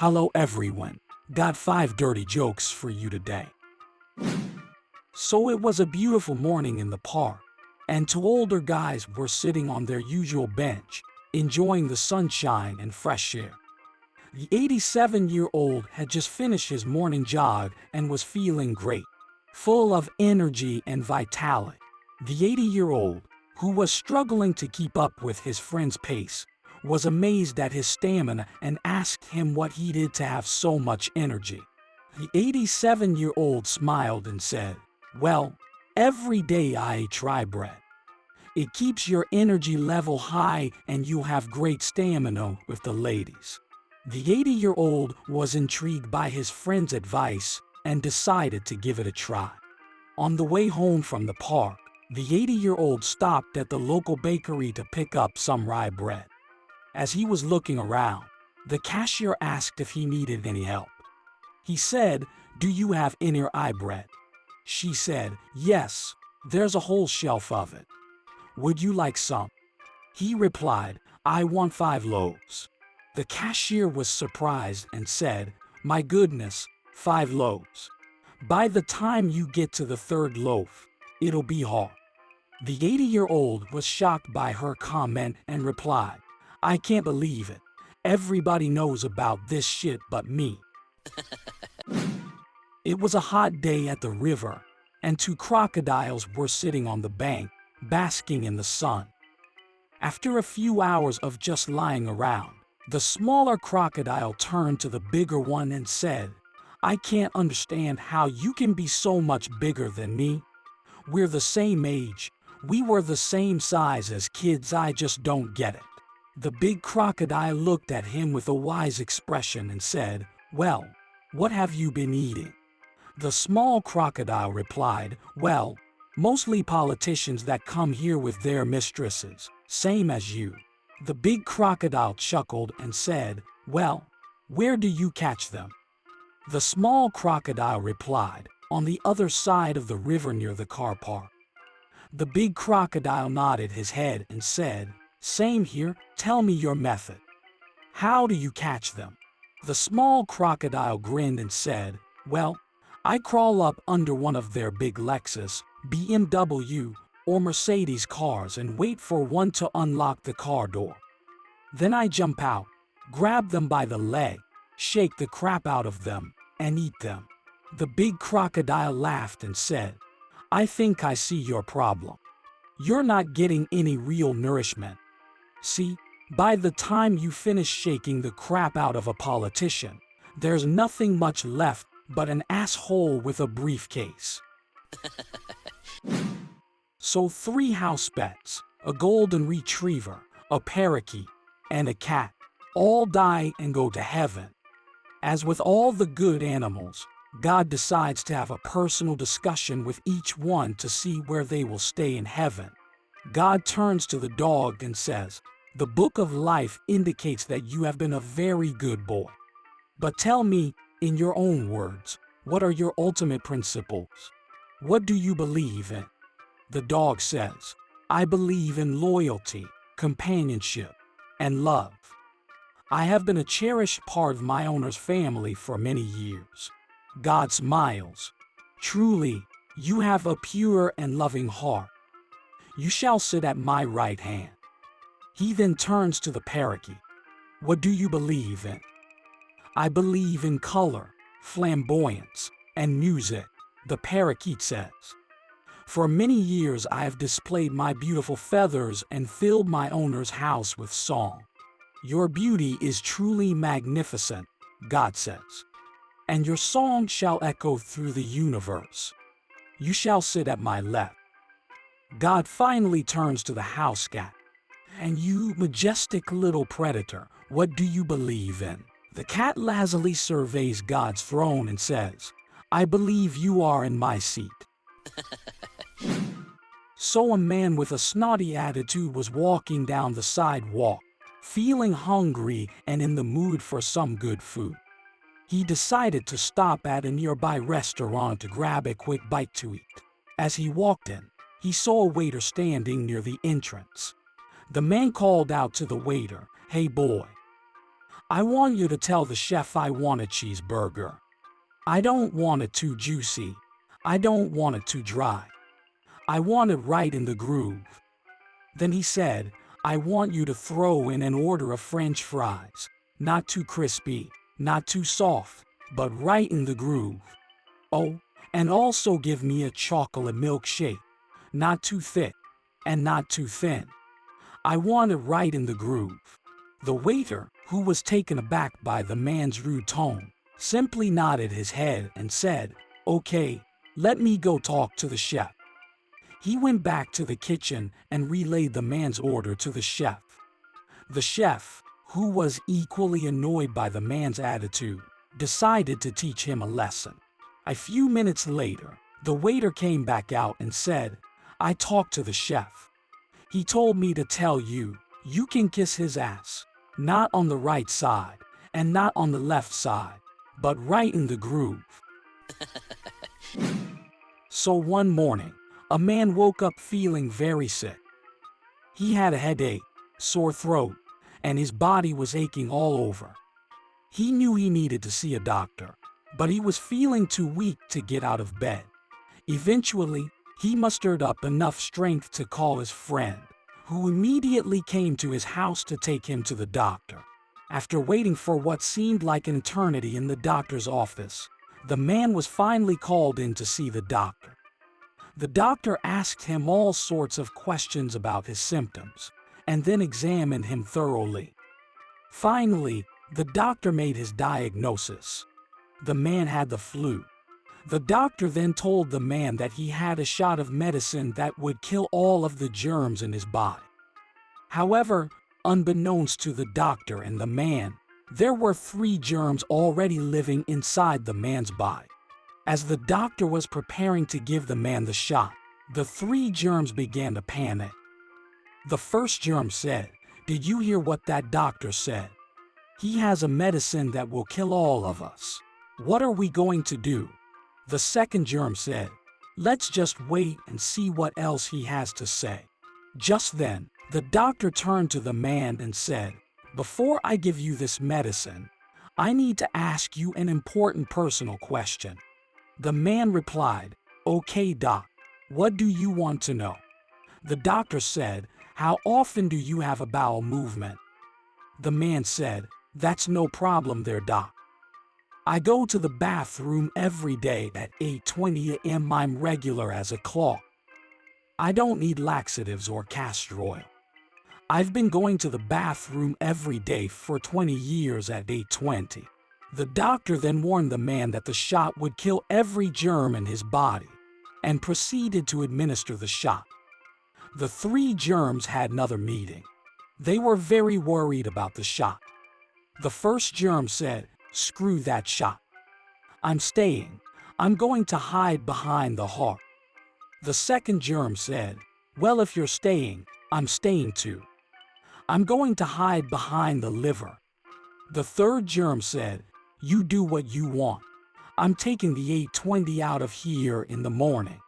Hello everyone. Got 5 dirty jokes for you today. So it was a beautiful morning in the park, and 2 older guys were sitting on their usual bench, enjoying the sunshine and fresh air. The 87-year-old had just finished his morning jog and was feeling great, full of energy and vitality. The 80-year-old, who was struggling to keep up with his friend's pace, was amazed at his stamina and asked him what he did to have so much energy. The 87-year-old smiled and said, "Well, every day I eat rye bread. It keeps your energy level high and you'll have great stamina with the ladies." The 80-year-old was intrigued by his friend's advice and decided to give it a try. On the way home from the park, the 80-year-old stopped at the local bakery to pick up some rye bread. As he was looking around, the cashier asked if he needed any help. He said, "Do you have any rye bread?" She said, "Yes, there's a whole shelf of it. Would you like some?" He replied, "I want 5 loaves." The cashier was surprised and said, "My goodness, 5 loaves. By the time you get to the 3rd loaf, it'll be hard." The 80-year-old was shocked by her comment and replied, "I can't believe it. Everybody knows about this shit but me." It was a hot day at the river, and 2 crocodiles were sitting on the bank, basking in the sun. After a few hours of just lying around, the smaller crocodile turned to the bigger one and said, "I can't understand how you can be so much bigger than me. We're the same age. We were the same size as kids. I just don't get it." The big crocodile looked at him with a wise expression and said, "Well, what have you been eating?" The small crocodile replied, "Well, mostly politicians that come here with their mistresses, same as you." The big crocodile chuckled and said, "Well, where do you catch them?" The small crocodile replied, "On the other side of the river near the car park." The big crocodile nodded his head and said, "Same here. Tell me your method. How do you catch them?" The small crocodile grinned and said, "Well, I crawl up under one of their big Lexus, BMW, or Mercedes cars and wait for one to unlock the car door. Then I jump out, grab them by the leg, shake the crap out of them, and eat them." The big crocodile laughed and said, "I think I see your problem. You're not getting any real nourishment. See, by the time you finish shaking the crap out of a politician, there's nothing much left but an asshole with a briefcase." So 3 house pets, a golden retriever, a parakeet, and a cat, all die and go to heaven. As with all the good animals, God decides to have a personal discussion with each one to see where they will stay in heaven. God turns to the dog and says, "The book of life indicates that you have been a very good boy. But tell me, in your own words, what are your ultimate principles? What do you believe in?" The dog says, "I believe in loyalty, companionship, and love. I have been a cherished part of my owner's family for many years." God smiles. "Truly, you have a pure and loving heart. You shall sit at my right hand." He then turns to the parakeet. "What do you believe in?" "I believe in color, flamboyance, and music," the parakeet says. "For many years I have displayed my beautiful feathers and filled my owner's house with song. Your beauty is truly magnificent," God says. "And your song shall echo through the universe. You shall sit at my left." God finally turns to the house cat. "And you, majestic little predator, what do you believe in?" The cat lazily surveys God's throne and says, "I believe you are in my seat." So a man with a snotty attitude was walking down the sidewalk, feeling hungry and in the mood for some good food. He decided to stop at a nearby restaurant to grab a quick bite to eat. As he walked in, he saw a waiter standing near the entrance. The man called out to the waiter, "Hey boy, I want you to tell the chef I want a cheeseburger. I don't want it too juicy. I don't want it too dry. I want it right in the groove. Then he said, I want you to throw in an order of French fries. Not too crispy, not too soft, but right in the groove. Oh, and also give me a chocolate milkshake. Not too thick, and not too thin. I want it right in the groove. The waiter, who was taken aback by the man's rude tone, simply nodded his head and said, Okay, let me go talk to the chef. He went back to the kitchen and relayed the man's order to the chef. The chef, who was equally annoyed by the man's attitude, decided to teach him a lesson. A few minutes later, the waiter came back out and said, I talked to the chef. He told me to tell you, you can kiss his ass. Not on the right side, and not on the left side, but right in the groove. So one morning, a man woke up feeling very sick. He had a headache, sore throat, and his body was aching all over. He knew he needed to see a doctor, but he was feeling too weak to get out of bed. Eventually, he mustered up enough strength to call his friend, who immediately came to his house to take him to the doctor. After waiting for what seemed like an eternity in the doctor's office, the man was finally called in to see the doctor. The doctor asked him all sorts of questions about his symptoms, and then examined him thoroughly. Finally, the doctor made his diagnosis. The man had the flu. The doctor then told the man that he had a shot of medicine that would kill all of the germs in his body. However, unbeknownst to the doctor and the man, there were 3 germs already living inside the man's body. As the doctor was preparing to give the man the shot, the 3 germs began to panic. The first germ said, Did you hear what that doctor said? He has a medicine that will kill all of us. What are we going to do? The second germ said, Let's just wait and see what else he has to say. Just then, the doctor turned to the man and said, Before I give you this medicine, I need to ask you an important personal question. The man replied, Okay, doc, what do you want to know? The doctor said, How often do you have a bowel movement? The man said, That's no problem there, doc. I go to the bathroom every day at 8:20 a.m. I'm regular as a clock. I don't need laxatives or castor oil. I've been going to the bathroom every day for 20 years at 8:20. The doctor then warned the man that the shot would kill every germ in his body, and proceeded to administer the shot. The 3 germs had another meeting. They were very worried about the shot. The first germ said, Screw that shot. I'm staying. I'm going to hide behind the heart. The second germ said, Well, if you're staying, I'm staying too. I'm going to hide behind the liver. The third germ said, You do what you want. I'm taking the 8:20 out of here in the morning.